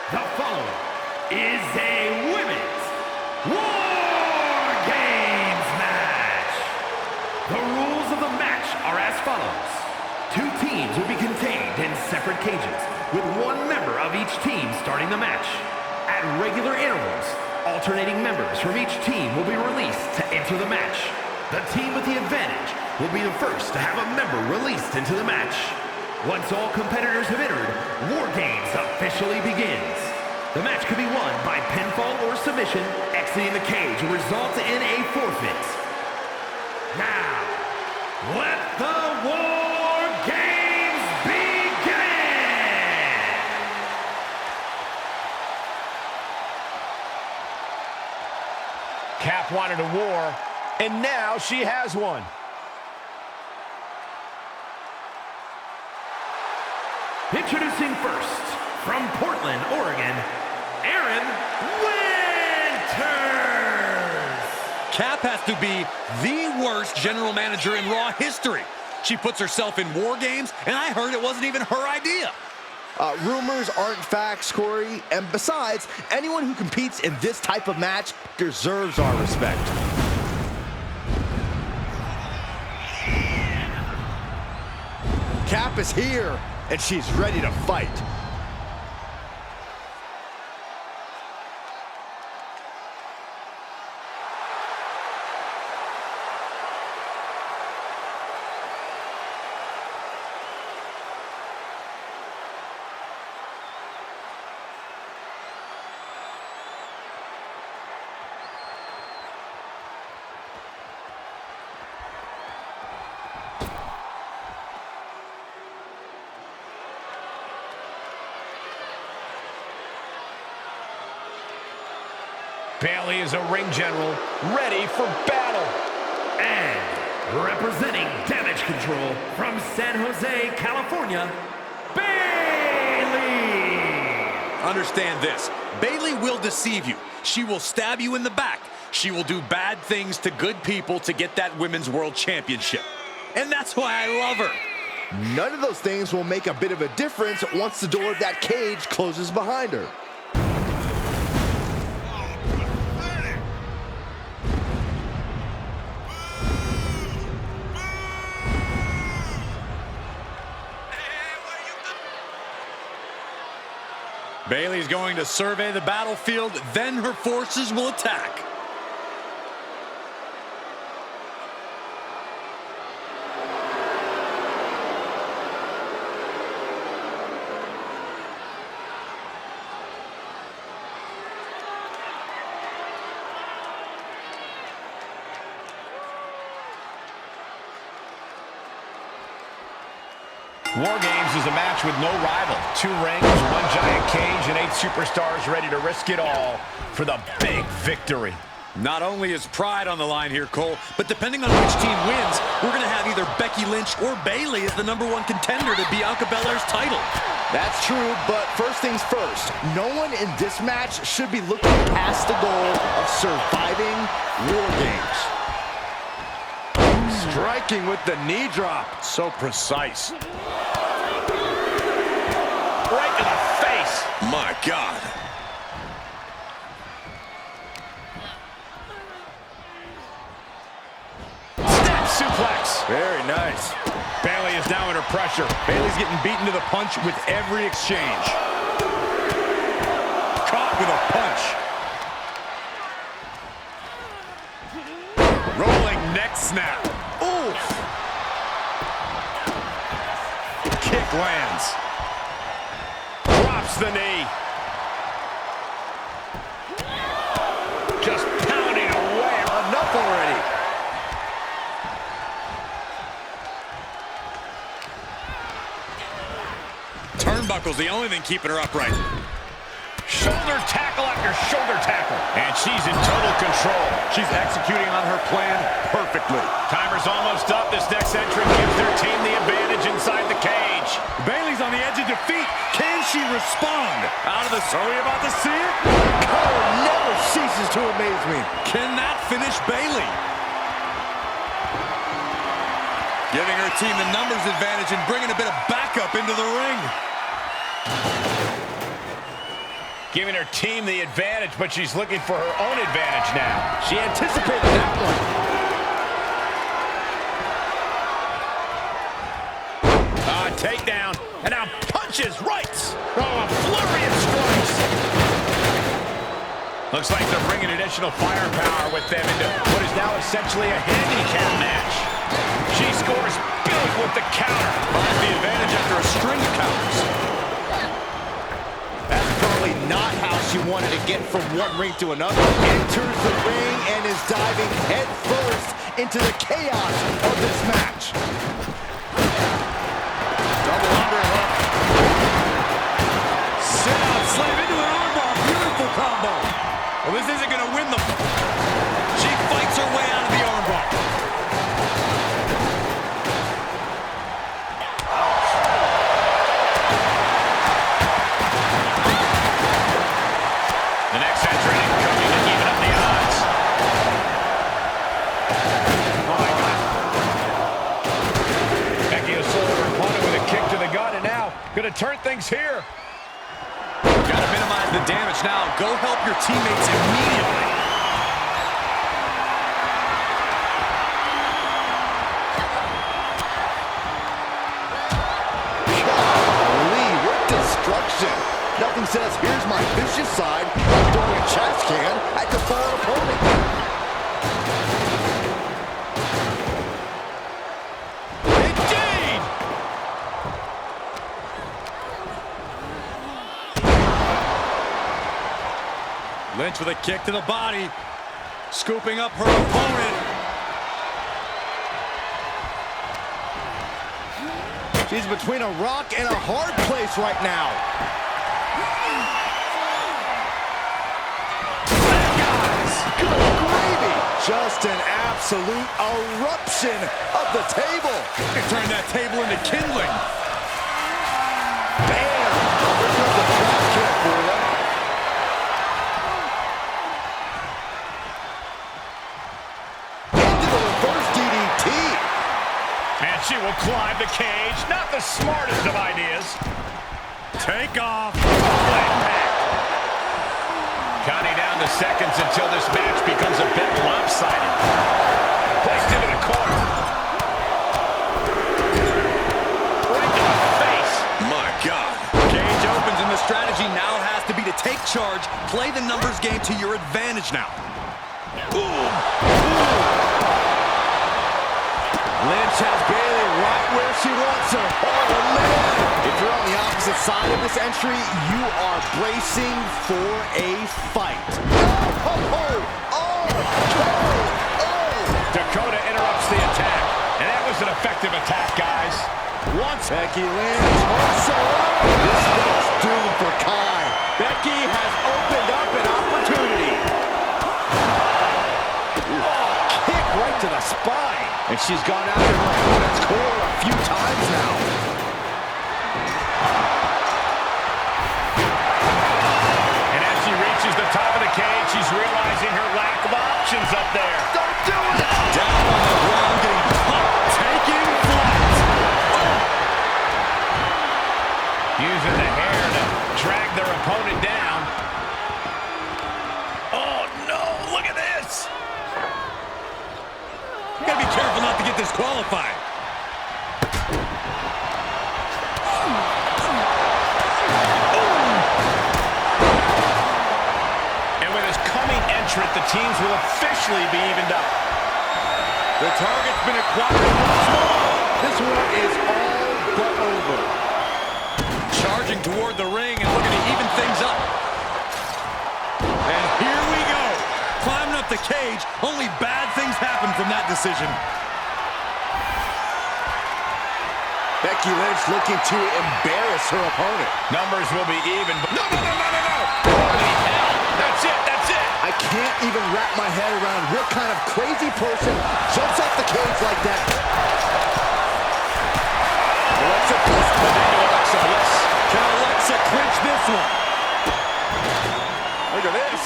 The following is a women's War Games match. The rules of the match are as follows. Two teams will be contained in separate cages, with one member of each team starting the match. At regular intervals, alternating members from each team will be released to enter the match. The team with the advantage will be the first to have a member released into the match. Once all competitors have entered, War Games officially begins. The match could be won by pinfall or submission. Exiting the cage will result in a forfeit. Now, let the War Games begin! Cap wanted a war, and now she has one. Introducing first, from Portland, Oregon, Aaron Winters! Cap has to be the worst general manager in Raw history. She puts herself in War Games, and I heard it wasn't even her idea. Rumors aren't facts, Corey. And besides, anyone who competes in this type of match deserves our respect. Cap is here, and she's ready to fight. Bayley is a ring general, ready for battle. And representing Damage Control from San Jose, California, Bayley! Understand this. Bayley will deceive you. She will stab you in the back. She will do bad things to good people to get that Women's World Championship. And that's why I love her. None of those things will make a bit of a difference once the door of that cage closes behind her. Bayley's going to survey the battlefield, then her forces will attack. War Games is a match with no rival. 2 rings, 1 giant cage, and 8 superstars ready to risk it all for the big victory. Not only is pride on the line here, Cole, but depending on which team wins, we're going to have either Becky Lynch or Bayley as the #1 contender to Bianca Belair's title. That's true, but first things first, no one in this match should be looking past the goal of surviving War Games. Striking with the knee drop. So precise. Right in the face. My God. Snap suplex. Very nice. Bayley is now under pressure. Bayley's getting beaten to the punch with every exchange. Caught with a punch. Rolling neck snap. Oof. Kick lands. Drops the knee. Just pounding away. Enough already. Turnbuckle's the only thing keeping her upright. Shoulder tackle after shoulder tackle. And she's in total control. She's executing on her plan perfectly. Timer's almost up. This next entrant gives their team the advantage inside the cage. Bayley's on the edge of defeat. Can she respond? Out of the... Are we about to see it? Color never ceases to amaze me. Can that finish Bayley? Giving her team the numbers advantage and bringing a bit of backup into the ring. Giving her team the advantage, but she's looking for her own advantage now. She anticipated that one. Takedown, and now punches, rights. Oh, a flurry of strikes. Looks like they're bringing additional firepower with them into what is now essentially a handicap match. She scores big with the counter. Finds the advantage after a string of counters. That's probably not how she wanted to get from one ring to another. Enters the ring and is diving head first into the chaos of this match. Double underhook. Sit out, slave into an armbar. Beautiful combo. Well, this isn't going to win them. She fights her way out of the armbar. The next entrant coming to even up the odds. Oh, my God. Becky has sold her opponent with a kick to the gut, and now going to turn things here. Got to minimize the damage now. Go help your teammates immediately. Golly, what destruction. Nothing says, here's my vicious side, like throwing a trash can at your fallen opponent. Indeed! Lynch with a kick to the body, scooping up her opponent. She's between a rock and a hard place right now. Good gravy. Just an absolute eruption of the table. Turn that table into kindling. Bam! There goes the trash can for you. Into the reverse DDT. And she will climb the cage. Not the smartest of ideas. Take off. Counting down the seconds until this match becomes a bit lopsided. Placed into the corner. Right to the face. My God. Cage opens and the strategy now has to be to take charge, play the numbers game to your advantage now. Boom. Lynch has Bayley right where she wants her. Oh, man. If you're on the opposite side of this entry, you are bracing for a fight. Oh, oh, oh, oh, oh. Dakota interrupts the attack, and that was an effective attack, guys. Once Becky Lynch also up. This one's doomed for Kai. Becky has opened up an opportunity. Oh, kick right to the spine. And she's gone after her opponent's core a few times now. And as she reaches the top of the cage, she's realizing her lack of options up there. Don't do it! Down on the ground, getting pumped, taking flight. Using the hair to drag their opponent down. Oh, no, look at this. You gotta be careful not to get disqualified. And with his coming entrant, the teams will officially be evened up. The target's been acquired once more. This one is all but over. Charging toward the ring and looking to even things up. And here we go. Climbing up the cage. Only bad things happen from that decision. Becky Lynch looking to embarrass her opponent. Numbers will be even. But no. Holy hell. That's it. I can't even wrap my head around what kind of crazy person jumps off the cage like that. Alexa Bliss. Alexa Bliss. Can Alexa clinch this one? Look at this.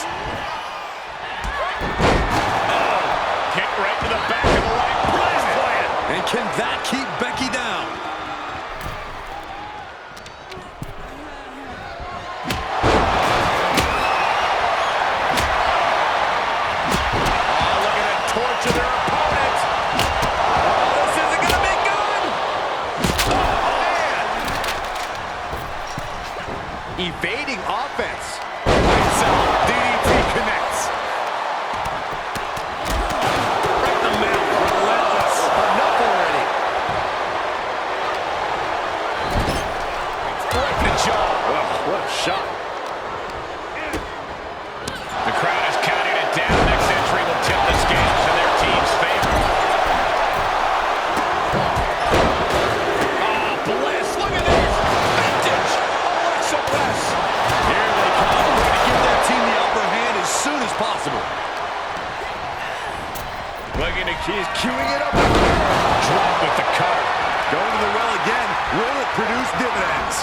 Kick right to the back of the leg. Brilliant plan. And can that keep Becky down? evading offense. Lights out. DDT connects. Right in the mouth. Relentless. Enough already. Right in the jaw. Oh, what a shot. The crowd is counting it down. Next entry will tip the scales in their team's favor. Oh, Bliss. Look at this. Vintage. Alexa Bliss. Here they come. Trying to give their team the upper hand as soon as possible. Looking to She's queuing it up. drop with the cutter. Going to the well again. Will it produce dividends?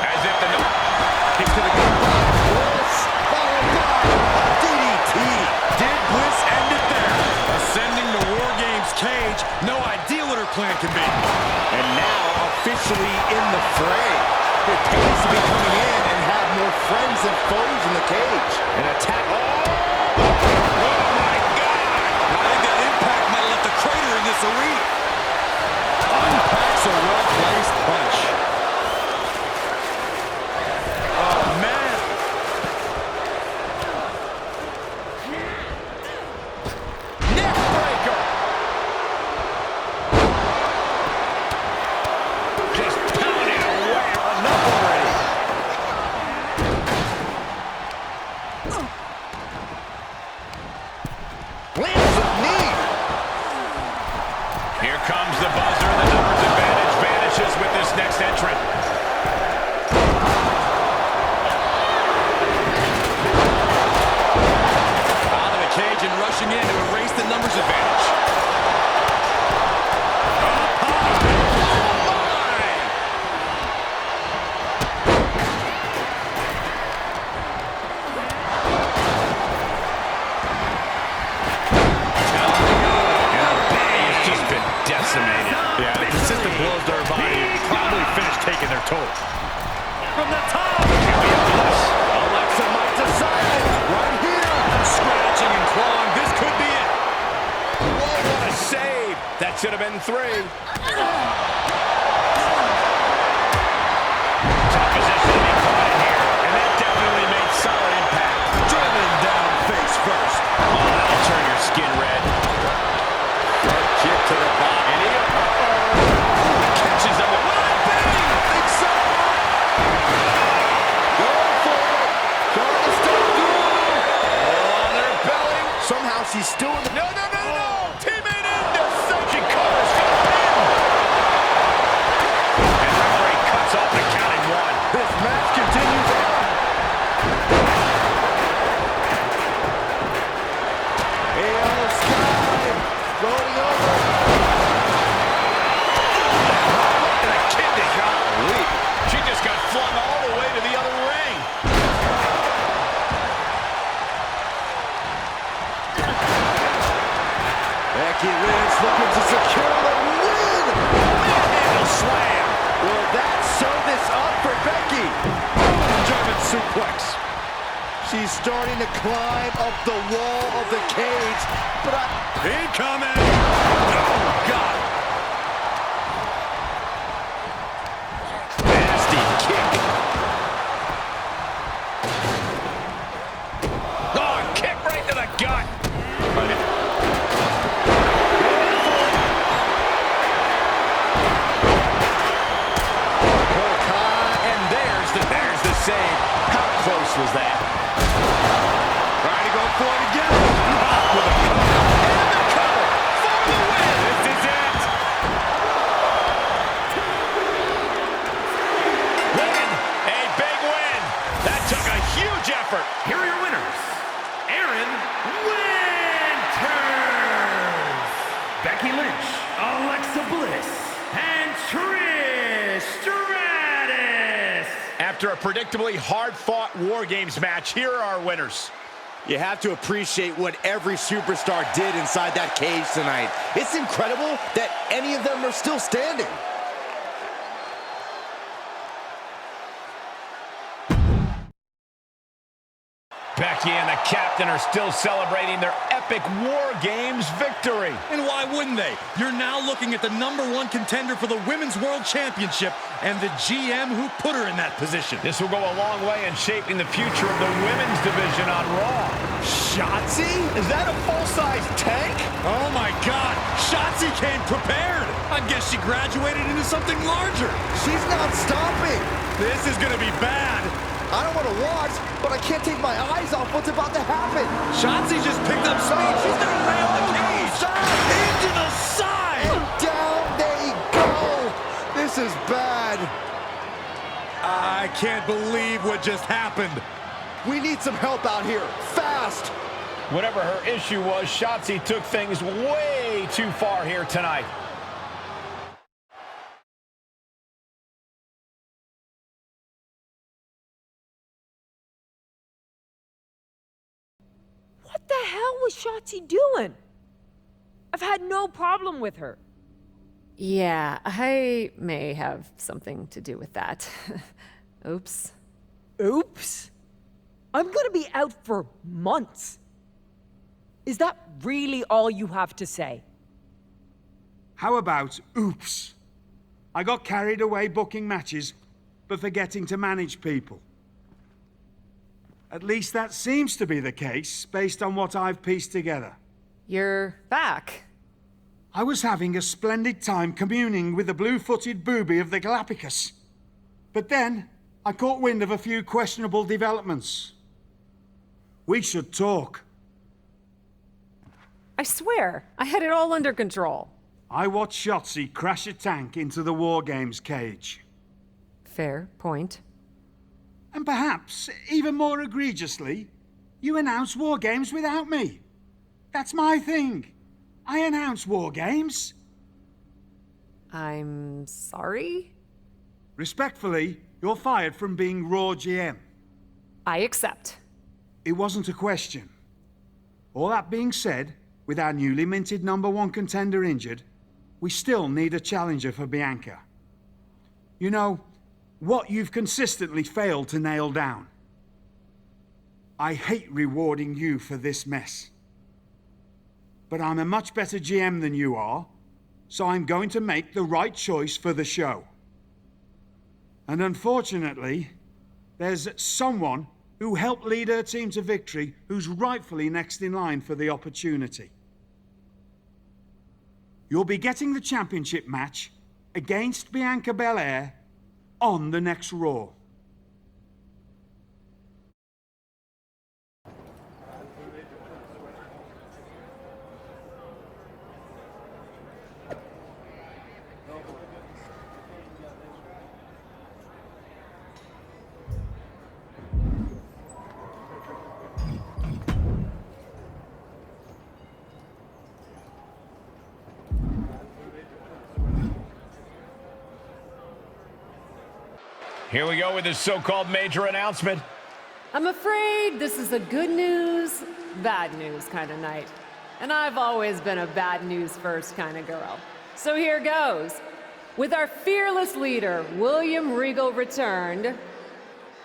As if the Kick to the gut. Bliss. Followed by a DDT. Did Bliss end it there? Ascending the Wargames cage. No idea what her plan can be. And now officially in the fray. It pays to be coming in and have more friends than foes in the cage. An attack. Oh my God! I think that impact might have left a crater in this arena. Unpacks a well-placed punch. Oh, man. Neck breaker. just pounding away. Enough already. Lands a knee. Here comes the buzzer. The numbers advantage vanishes with this next entrant. Out of the cage and rushing in to erase the numbers advantage. He's just been decimated. Yeah, the consistent blows to her body probably finished taking their toll. From the top! Alexa might decide right here. Scratching and clawing, this could be it. Whoa, what a save! That should have been 3. Tough position to be caught in here. And that definitely made solid impact. Driven down face first. Oh, that'll turn your skin red. Kick to the bottom. And he catches him with Think so. Going for it. Trying to stop through. On their belly. Somehow she's still in the... No. Teammate into Sochi covers for the pin. And referee cuts off the count at 1. This match continues on. AO Sky floating over. And a kidney. Golly. She just got flung all the way to the other ring. Becky Lynch looking to secure the win. Manhandle slam. Will that sew this up for Becky? German suplex. She's starting to climb up the wall of the cage, but Incoming. Oh, God. Nasty kick. Oh, kick right to the gut. And there's the save. How close was that? Trying to go for it again. With a cover. And the cover for the win. This is it. Win. A big win. That took a huge effort. Here are your winners. Aaron Winters, Becky Lynch, Alexa Bliss, and Trish Stratus. After a predictably hard-fought War Games match, here are our winners. you have to appreciate what every superstar did inside that cage tonight. It's incredible that any of them are still standing. Back to Becky and the captain are still celebrating their epic War Games victory. And why wouldn't they? You're now looking at the #1 contender for the Women's World Championship and the GM who put her in that position. This will go a long way in shaping the future of the women's division on Raw. Shotzi? Is that a full-size tank? Oh my God, Shotzi came prepared. I guess she graduated into something larger. She's not stopping. This is gonna be bad. I don't want to watch, but I can't take my eyes off what's about to happen. Shotzi just picked up speed. She's gonna ram the cage. Into the side. And down they go. This is bad. I can't believe what just happened. We need some help out here, fast. Whatever her issue was, Shotzi took things way too far here tonight. What the hell was Shotzi doing? I've had no problem with her. Yeah, I may have something to do with that. Oops. Oops. I'm gonna be out for months. Is that really all you have to say? How about oops? I got carried away booking matches, but forgetting to manage people. At least that seems to be the case, based on what I've pieced together. You're back. I was having a splendid time communing with the blue-footed booby of the Galapagos. But then, I caught wind of a few questionable developments. We should talk. I swear, I had it all under control. I watched Shotzi crash a tank into the War Games cage. Fair point. And perhaps, even more egregiously, you announced War Games without me. That's my thing. I announce War Games. I'm sorry? Respectfully, you're fired from being Raw GM. I accept. It wasn't a question. All that being said, with our newly minted #1 contender injured, we still need a challenger for Bianca. You know, what you've consistently failed to nail down. I hate rewarding you for this mess. But I'm a much better GM than you are, so I'm going to make the right choice for the show. And unfortunately, there's someone who helped lead her team to victory who's rightfully next in line for the opportunity. You'll be getting the championship match against Bianca Belair on the next Raw. Here we go with this so-called major announcement. I'm afraid this is a good news, bad news kind of night. And I've always been a bad news first kind of girl. So here goes. With our fearless leader, William Regal returned,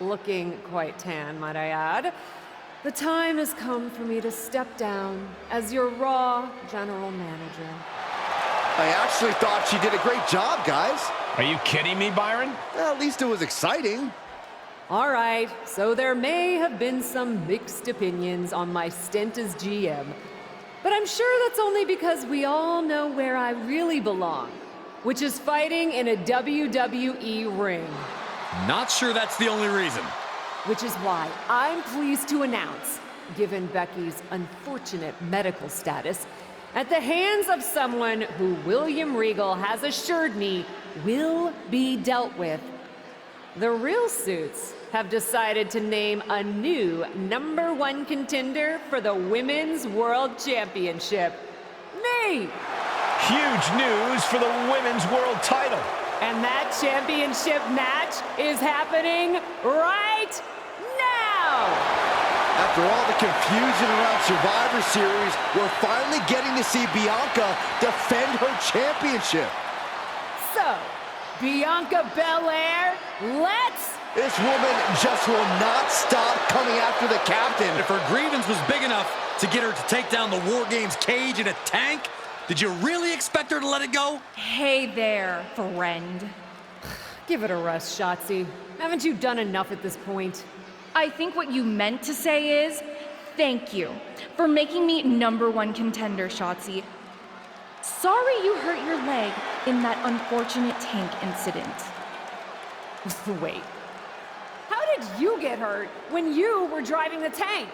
looking quite tan, might I add, the time has come for me to step down as your Raw General Manager. I actually thought she did a great job, guys. Are you kidding me, Byron? At least it was exciting. All right, so there may have been some mixed opinions on my stint as GM, but I'm sure that's only because we all know where I really belong, which is fighting in a WWE ring. Not sure that's the only reason. Which is why I'm pleased to announce, given Becky's unfortunate medical status, at the hands of someone who William Regal has assured me will be dealt with, the Real Suits have decided to name a new #1 contender for the Women's World Championship. Me! Huge news for the Women's World title. And that championship match is happening right now! After all the confusion around Survivor Series, we're finally getting to see Bianca defend her championship. So, Bianca Belair, let's This woman just will not stop coming after the captain. If her grievance was big enough to get her to take down the Wargames cage in a tank, did you really expect her to let it go? Hey there, friend. Give it a rest, Shotzi. Haven't you done enough at this point? I think what you meant to say is, thank you for making me #1 contender, Shotzi. Sorry you hurt your leg in that unfortunate tank incident. Wait. How did you get hurt when you were driving the tank?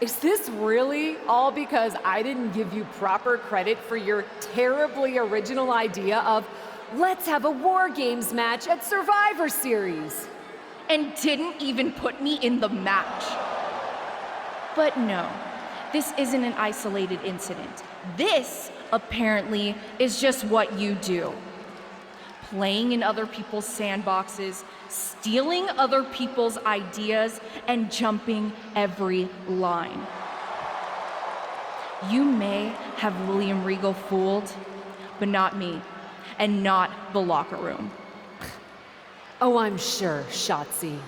Is this really all because I didn't give you proper credit for your terribly original idea of let's have a War Games match at Survivor Series? And didn't even put me in the match. But no, this isn't an isolated incident. This, apparently, is just what you do. Playing in other people's sandboxes, stealing other people's ideas, and jumping every line. You may have William Regal fooled, but not me, and not the locker room. Oh, I'm sure, Shotzi.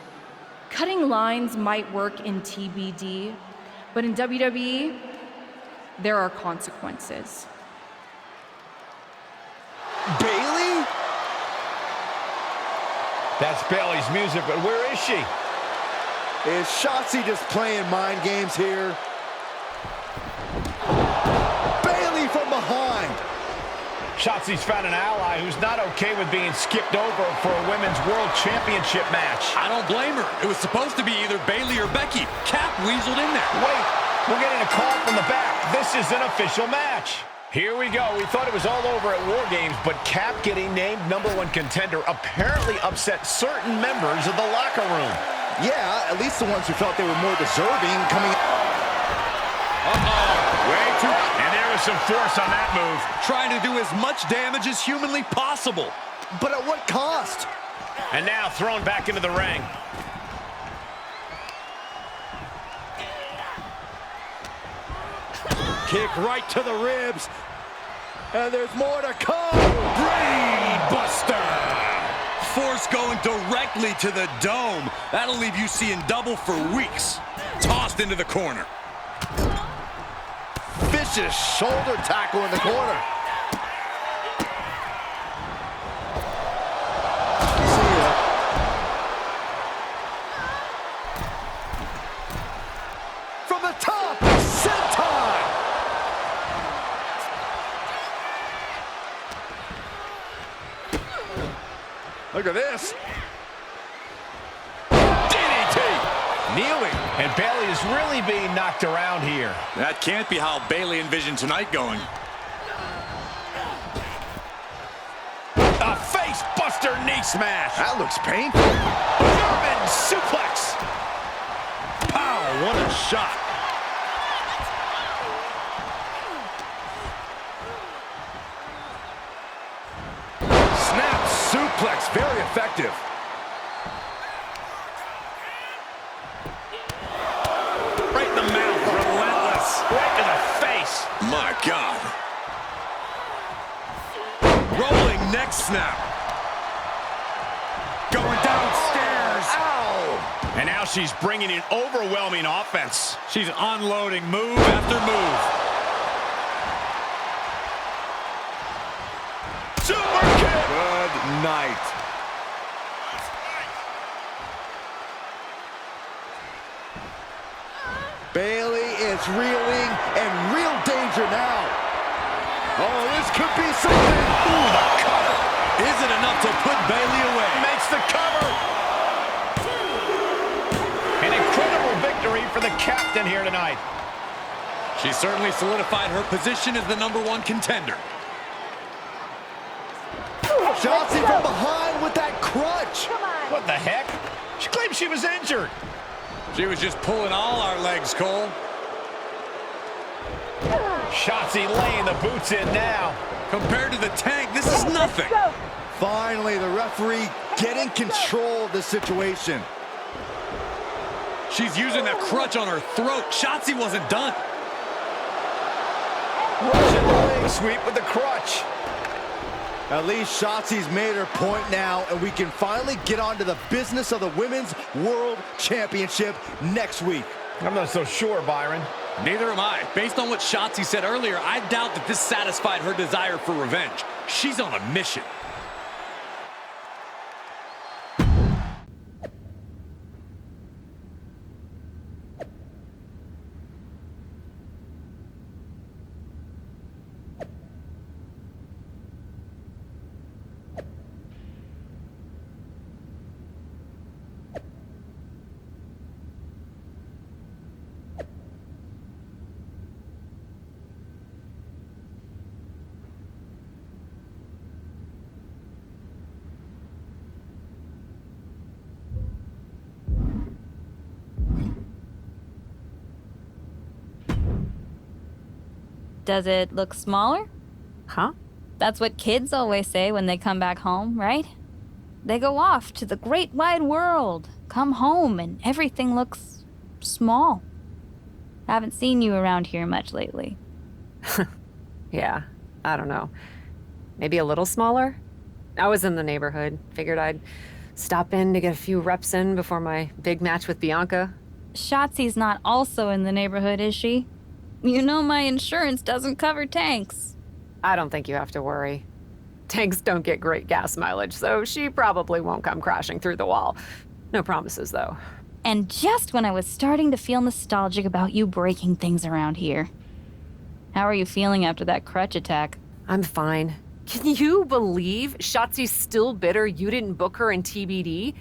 Cutting lines might work in TBD, but in WWE, there are consequences. Bayley? That's Bayley's music, but where is she? Is Shotzi just playing mind games here? Bayley from behind. Shotzi's found an ally who's not okay with being skipped over for a Women's World Championship match. I don't blame her. It was supposed to be either Bayley or Becky. Cap weaseled in there. Wait, we're getting a call from the back. This is an official match. Here we go. We thought it was all over at War Games, but Cap getting named #1 contender apparently upset certain members of the locker room. Yeah, at least the ones who felt they were more deserving coming. Way too... And there was some force on that move. Trying to do as much damage as humanly possible. But at what cost? And now thrown back into the ring. Kick right to the ribs. And there's more to come. Brain Buster! Force going directly to the dome. That'll leave you seeing double for weeks. Tossed into the corner. Vicious shoulder tackle in the corner. See ya. From the top, senton. Look at this. DDT! Kneeling. And Bayley is really being knocked around here. That can't be how Bayley envisioned tonight going. A face buster knee smash. That looks painful. German suplex. Pow, what a shot. Snap suplex, very effective. Right in the mouth, relentless. Right to the face. My God. Rolling neck snap. Going downstairs. Ow! And now she's bringing in overwhelming offense. She's unloading move after move. Super kick. Good night. Bayley is reeling and real danger now. Oh, this could be something. Ooh, the cover. Is it enough to put Bayley away? Makes the cover. An incredible victory for the captain here tonight. She certainly solidified her position as the #1 contender. Shotzi from behind with that crutch. What the heck? She claimed she was injured. She was just pulling all our legs, Cole. Shotzi laying the boots in now. Compared to the tank, this is nothing. Finally, the referee getting control of the situation. She's using that crutch on her throat. Shotzi wasn't done. Russian leg sweep with the crutch. At least Shotzi's made her point now, and we can finally get on to the business of the Women's World Championship next week. I'm not so sure, Byron. Neither am I. Based on what Shotzi said earlier, I doubt that this satisfied her desire for revenge. She's on a mission. Does it look smaller? Huh? That's what kids always say when they come back home, right? They go off to the great wide world, come home, and everything looks small. Haven't seen you around here much lately. Yeah, I don't know. Maybe a little smaller? I was in the neighborhood. Figured I'd stop in to get a few reps in before my big match with Bianca. Shotzi's not also in the neighborhood, is she? You know my insurance doesn't cover tanks. I don't think you have to worry. Tanks don't get great gas mileage, so she probably won't come crashing through the wall. No promises, though. And just when I was starting to feel nostalgic about you breaking things around here. How are you feeling after that crutch attack? I'm fine. Can you believe Shotzi's still bitter you didn't book her in TBD?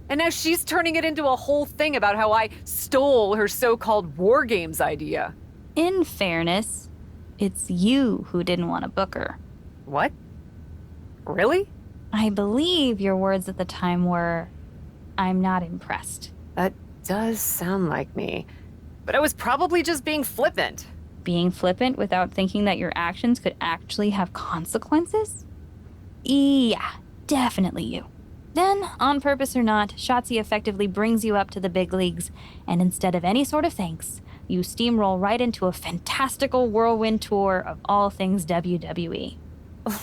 And now she's turning it into a whole thing about how I stole her so-called Wargames idea. In fairness, it's you who didn't want to book her. What? Really? I believe your words at the time were, "I'm not impressed." That does sound like me. But I was probably just being flippant. Being flippant without thinking that your actions could actually have consequences? Yeah, definitely you. Then, on purpose or not, Shotzi effectively brings you up to the big leagues, and instead of any sort of thanks, you steamroll right into a fantastical whirlwind tour of all things WWE.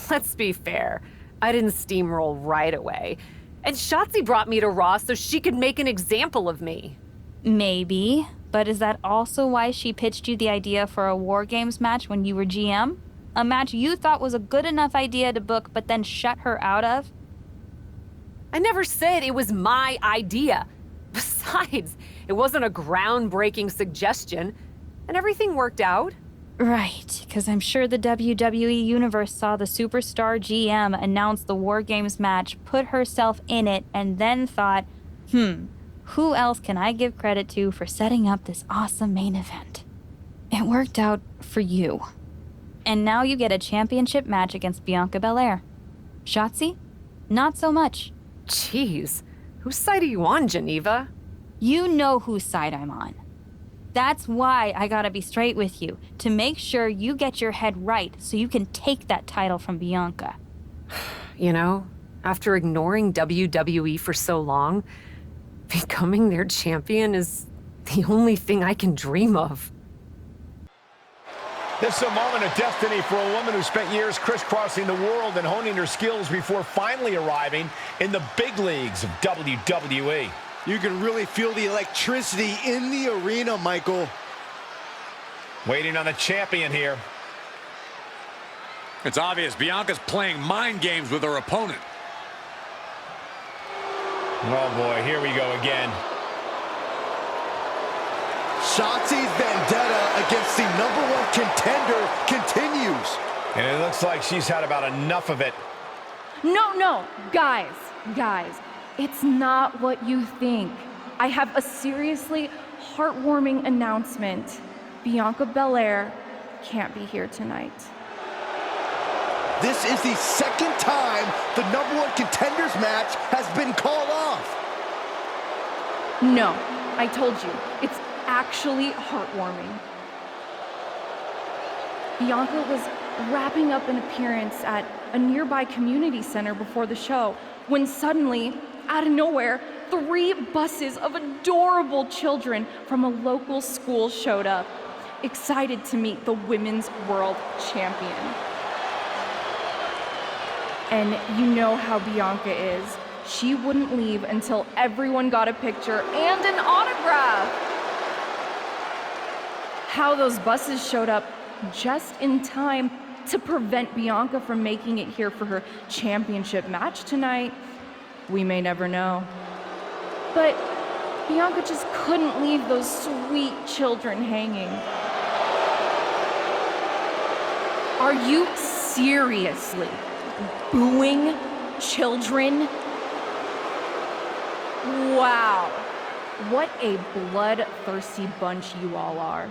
Let's be fair. I didn't steamroll right away. And Shotzi brought me to Raw so she could make an example of me. Maybe, but is that also why she pitched you the idea for a Wargames match when you were GM? A match you thought was a good enough idea to book but then shut her out of? I never said it was my idea. Besides, it wasn't a groundbreaking suggestion, and everything worked out. Right, because I'm sure the WWE Universe saw the superstar GM announce the Wargames match, put herself in it, and then thought, who else can I give credit to for setting up this awesome main event? It worked out for you. And now you get a championship match against Bianca Belair. Shotzi? Not so much. Jeez, whose side are you on, Geneva? You know whose side I'm on. That's why I gotta be straight with you, to make sure you get your head right so you can take that title from Bianca. You know, after ignoring WWE for so long, becoming their champion is the only thing I can dream of. This is a moment of destiny for a woman who spent years crisscrossing the world and honing her skills before finally arriving in the big leagues of WWE. You can really feel the electricity in the arena, Michael. Waiting on the champion here. It's obvious Bianca's playing mind games with her opponent. Oh boy, here we go again. Shotzi's vendetta against the #1 contender continues. And it looks like she's had about enough of it. No, guys, it's not what you think. I have a seriously heartwarming announcement. Bianca Belair can't be here tonight. This is the second time the #1 contenders match has been called off. No, I told you, it's actually heartwarming. Bianca was wrapping up an appearance at a nearby community center before the show when suddenly, out of nowhere, 3 buses of adorable children from a local school showed up, excited to meet the Women's World Champion. And you know how Bianca is. She wouldn't leave until everyone got a picture and an autograph. How those buses showed up just in time to prevent Bianca from making it here for her championship match tonight, we may never know. But Bianca just couldn't leave those sweet children hanging. Are you seriously booing children? Wow, what a bloodthirsty bunch you all are.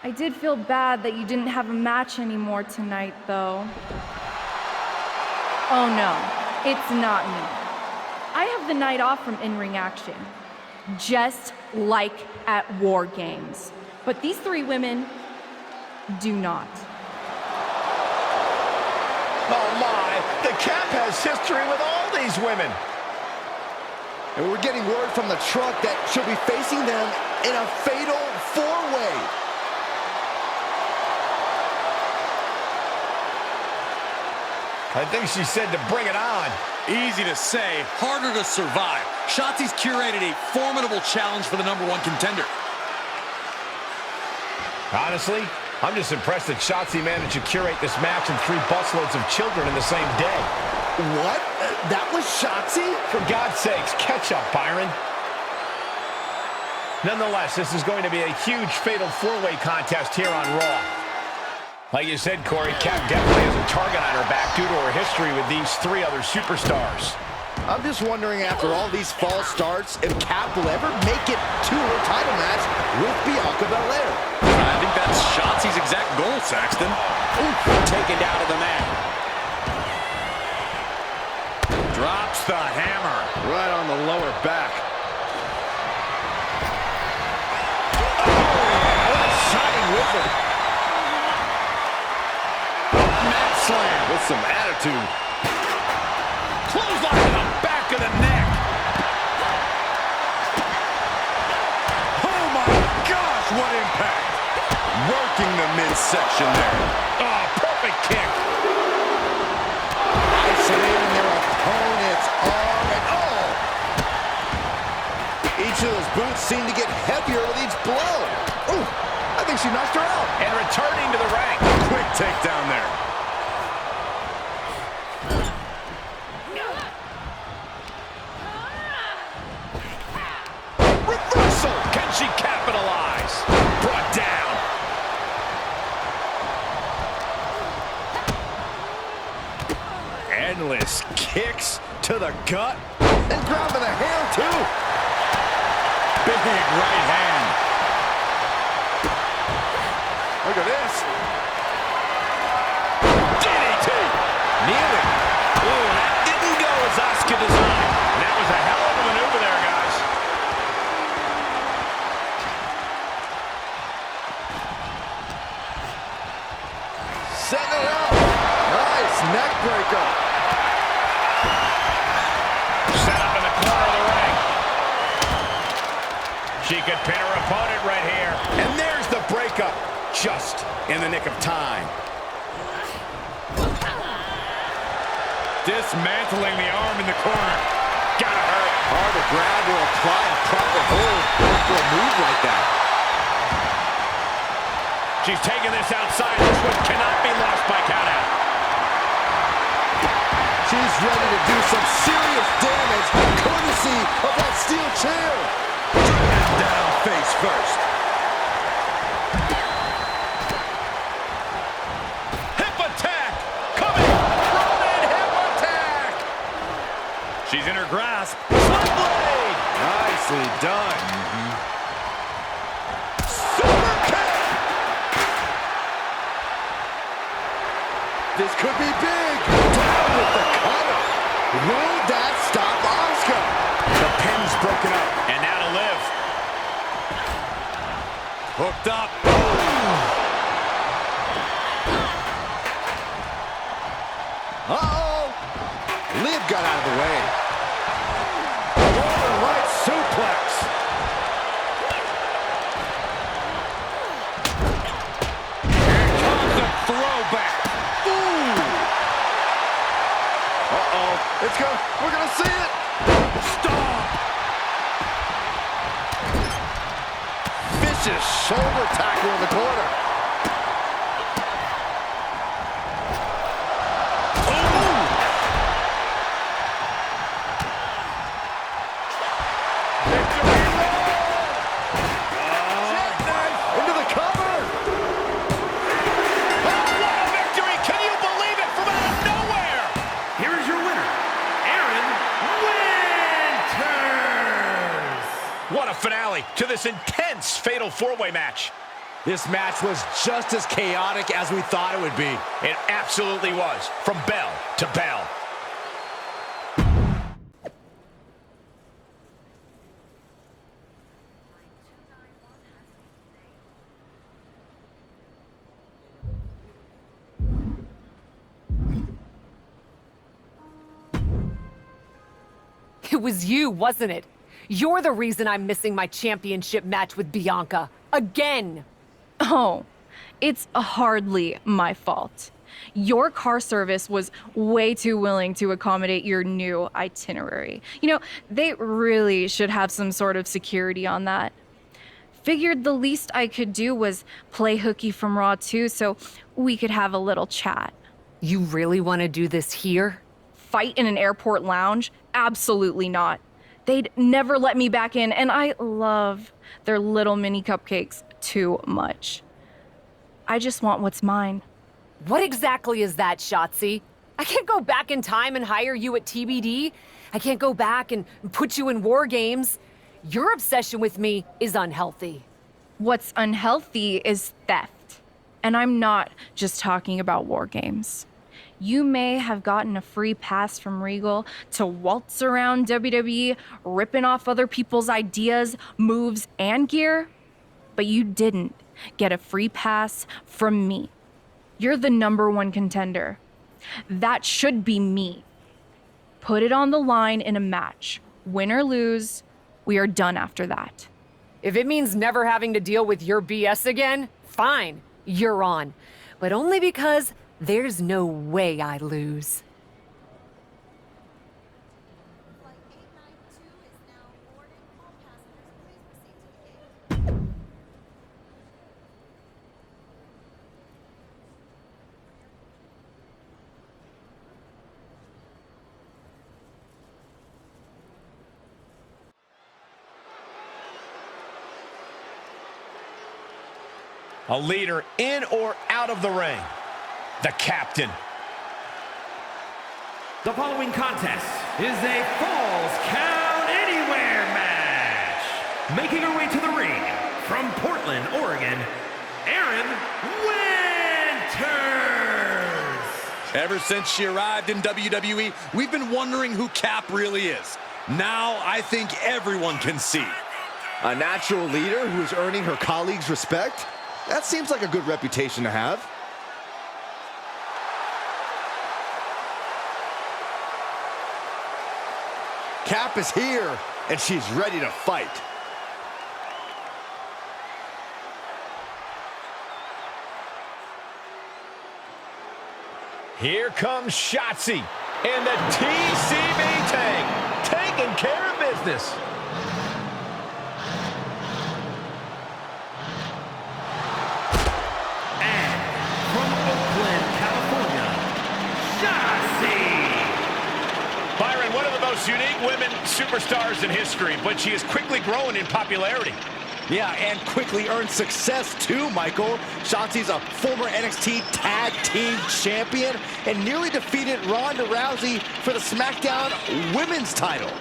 I did feel bad that you didn't have a match anymore tonight, though. Oh no, it's not me. I have the night off from in-ring action, just like at Wargames. But these three women do not. Oh my, the Cap has history with all these women. And we're getting word from the truck that she'll be facing them in a fatal four-way. I think she said to bring it on. Easy to say, harder to survive. Shotzi's curated a formidable challenge for the #1 contender. Honestly, I'm just impressed that Shotzi managed to curate this match and 3 busloads of children in the same day. What? That was Shotzi? For God's sakes, catch up, Byron. Nonetheless, this is going to be a huge fatal 4-way contest here on Raw. Like you said, Corey, Cap definitely has a target on her back due to her history with these 3 other superstars. I'm just wondering, after all these false starts, if Cap will ever make it to her title match with Bianca Belair. I think that's Shotzi's exact goal, Saxton. Ooh, taken down to the mat. Drops the hammer. Right on the lower back. What a shining wizard. Mat slam with some attitude. Clothesline to the back of the neck. Oh my gosh, what impact. Working the midsection there. Oh, perfect kick. Isolating their opponent's arm and all. Each of those boots seem to get heavier with each blow. Ooh, I think she knocked her out. And returning to the ring. Quick takedown there. Reversal. Can she capitalize? Brought down. Endless kicks to the gut. And ground to the hand, too. Big right hand. Look at this. DDT. Kneeling. Ooh, that didn't go as Asuka designed. And that was a hell of a maneuver there, guys. Setting it up. Nice neck breaker. Set up in the corner of the ring. She could pin her opponent right here. And there's the breakup. Just in the nick of time. Dismantling the arm in the corner. Gotta hurt. Hard to grab or apply a proper hold after a move like that. She's taking this outside. This one cannot be lost by countout. She's ready to do some serious damage, courtesy of that steel chair. Down face first. Hip attack. Coming. Roman hip attack. She's in her grasp. Sling blade. Nicely done. Super kick. This could be big. Down with the cutter. Will that stop Asuka? The pin's broken up. And now to Liv. Hooked up. Uh-oh. Liv got out of the way. Roman right suplex. Here comes the throwback. Ooh. We're gonna see it. Stop. Vicious shoulder tackle in the corner. Into the cover. Oh, what a victory! Can you believe it? From out of nowhere! Here is your winner, Aaron Winters. What a finale to this intense fatal four-way match. This match was just as chaotic as we thought it would be. It absolutely was, from bell to bell. It was you, wasn't it? You're the reason I'm missing my championship match with Bianca. Again! Oh, it's hardly my fault. Your car service was way too willing to accommodate your new itinerary. You know, they really should have some sort of security on that. Figured the least I could do was play hooky from Raw 2 so we could have a little chat. You really want to do this here? Fight in an airport lounge? Absolutely not. They'd never let me back in, and I love their little mini cupcakes too much. I just want what's mine. What exactly is that, Shotzi? I can't go back in time and hire you at TBD. I can't go back and put you in Wargames. Your obsession with me is unhealthy. What's unhealthy is theft. And I'm not just talking about Wargames. You may have gotten a free pass from Regal to waltz around WWE, ripping off other people's ideas, moves, and gear, but you didn't get a free pass from me. You're the #1 contender. That should be me. Put it on the line in a match. Win or lose, we are done after that. If it means never having to deal with your BS again, fine, you're on. But only because there's no way I lose. A leader in or out of the ring. The captain. The following contest is a Falls Count Anywhere match. Making her way to the ring from Portland, Oregon, Aaron Winters. Ever since she arrived in WWE, we've been wondering who Cap really is. Now I think everyone can see. A natural leader who is earning her colleagues' respect? That seems like a good reputation to have. Cap is here, and she's ready to fight. Here comes Shotzi and the TCB tank, taking care of business. Unique women superstars in history, but she is quickly growing in popularity. Yeah, and quickly earned success too, Michael. Shotzi's a former NXT Tag Team Champion and nearly defeated Ronda Rousey for the SmackDown Women's title.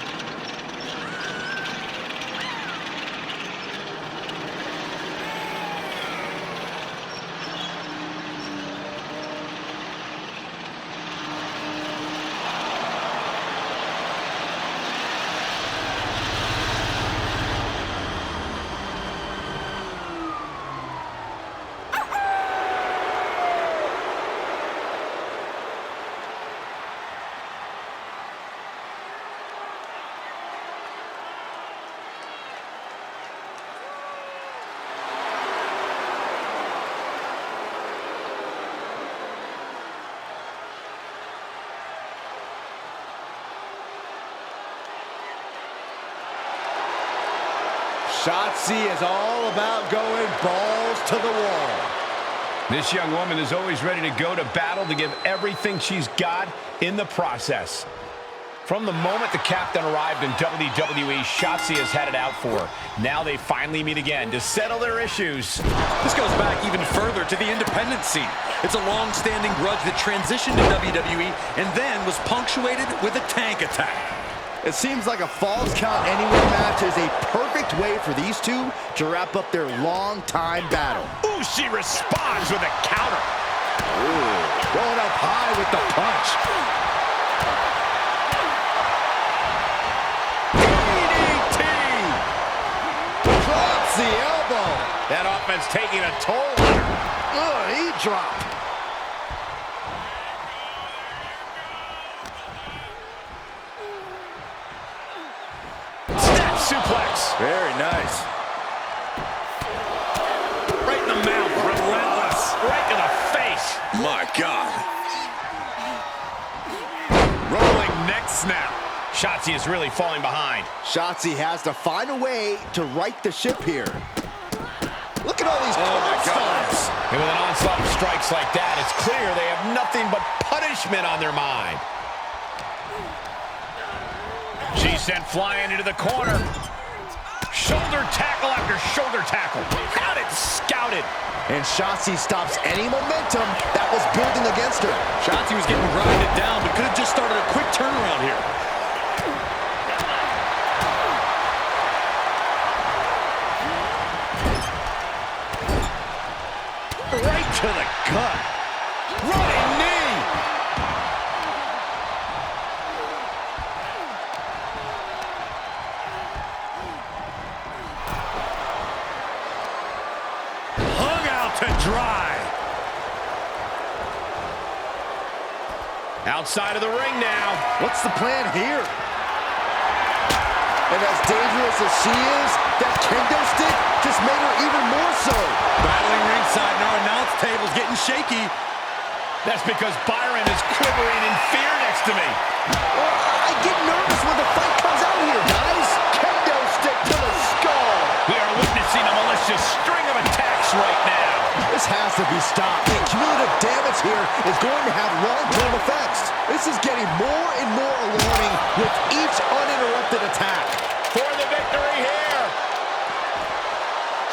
Shotzi is all about going balls to the wall. This young woman is always ready to go to battle to give everything she's got in the process. From the moment the captain arrived in WWE, Shotzi has had it out for her. Now they finally meet again to settle their issues. This goes back even further to the independent scene. It's a long-standing grudge that transitioned to WWE and then was punctuated with a tank attack. It seems like a Falls Count Anywhere match is a perfect way for these two to wrap up their long-time battle. Ooh, she responds with a counter. Ooh, going up high with the punch. DDT! Drops the elbow. That offense taking a toll on her. He dropped. Suplex. Very nice. Right in the mouth. Relentless. Right in the face. My God. Rolling neck snap. Shotzi is really falling behind. Shotzi has to find a way to right the ship here. Look at all these stunts. And with an onslaught of strikes like that, it's clear they have nothing but punishment on their mind. She's sent flying into the corner. Shoulder tackle after shoulder tackle. Had it scouted. And Shotzi stops any momentum that was building against her. Shotzi was getting grinded down, but could have just started a quick turnaround here. Right to the gut. Running knee. Hung out to dry. Outside of the ring now. What's the plan here? And as dangerous as she is, that kendo stick just made her even more so. Battling ringside and our announce table's getting shaky. That's because Byron is quivering in fear next to me. I get nervous when the fight comes out here, guys. Kendo stick to the skull. We are witnessing a malicious string of attacks right now. This has to be stopped. The cumulative damage here is going to have long-term effects. This is getting more and more alarming with each uninterrupted attack. For the victory here.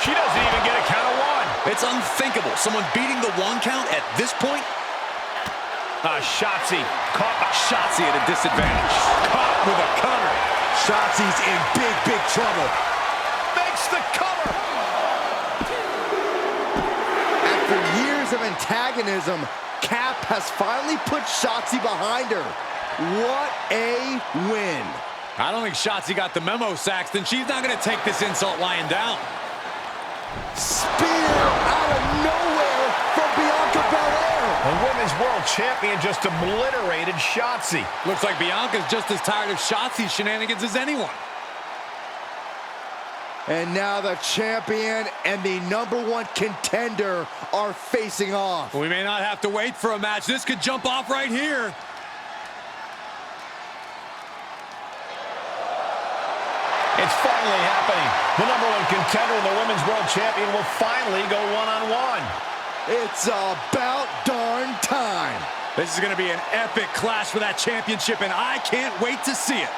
She doesn't even get a count of one. It's unthinkable. Someone beating the 1 count at this point. Shotzi caught by Shotzi at a disadvantage. Caught with a cutter. Shotzi's in big, big trouble. Makes the cover. After years of antagonism, Cap has finally put Shotzi behind her. What a win. I don't think Shotzi got the memo, Saxton. She's not going to take this insult lying down. Spear out of nowhere from Bianca Belair. The Women's World Champion just obliterated Shotzi. Looks like Bianca's just as tired of Shotzi's shenanigans as anyone. And now the champion and the #1 contender are facing off. We may not have to wait for a match. This could jump off right here. It's finally happening. The #1 contender and the Women's World Champion will finally go one-on-one. It's about darn time. This is going to be an epic clash for that championship, and I can't wait to see it.